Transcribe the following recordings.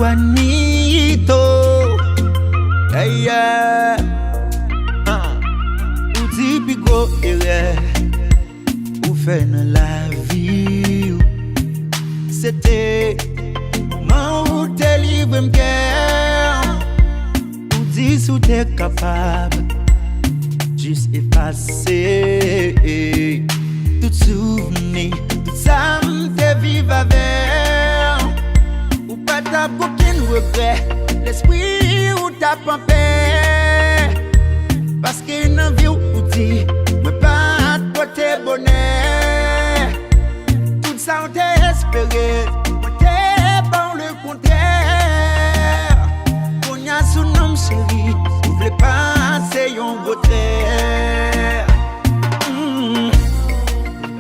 Juanito, hey yeah, ou typico ou fait dans la vie, c'était moment où t'es libre m'guerre, ou dis où t'es capable, juste effacer tout souvenir, tout ça m'te vive avec. Pas t'as aucun regret, l'esprit ou t'as pas paix. Parce qu'il n'a vu ou dit, mais pas toi t'es bonheur. Tout ça on t'a espéré, moi t'es bon le contraire. Qu'on y a son nom chéri, vous voulez pas c'est un retrait.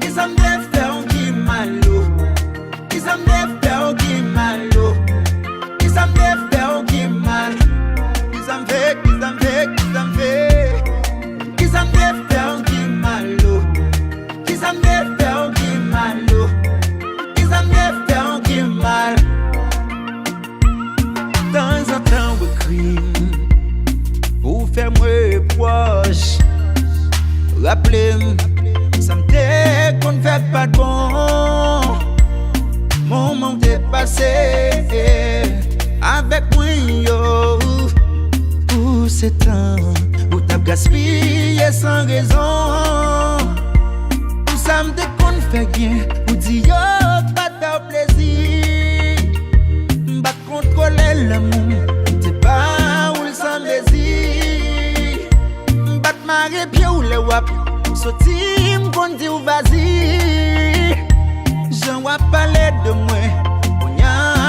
Ils ont bien fait un qui malo, ils ont bien fait un qui malo. Ils ont bien mal. Ils ont fait malo. Ils ont bien malo. Ils ont bien mal. Temps en temps, we crime pour faire moi proche. Rappelez-moi, ça me dit qu'on ne fait pas de bon. Mon moment est passé. Avec moi, yo, pour ces temps où t'as gaspillé sans raison. Où ça me déconne fait bien, où dit yo, pas de plaisir. M'bat contrôler l'amour, t'es pas où le sans désir. M'bat marrer pied ou les wap, sorti m'gon dit ou vas-y. J'en vois parler de moi.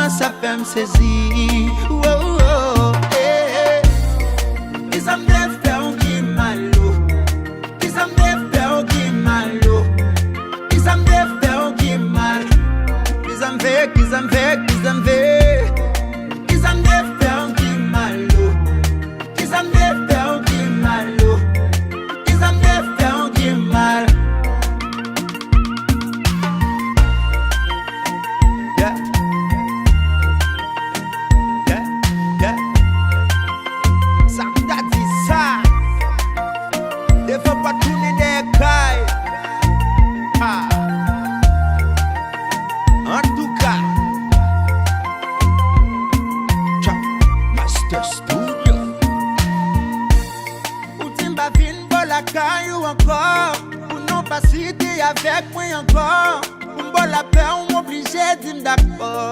Ça fait me saisir. Oh, oh, eh, eh. Ils ont bien fait un qui malo. Ils ont bien fait un qui malo. Ils ont bien fait un qui mal. Ils ont fait. Ils ont bien fait un qui malo. Ils ont bien fait un qui malo. Ils ont bien fait un qui mal. Avec moi encore, pour me la paix, on m'oblige d'être d'accord.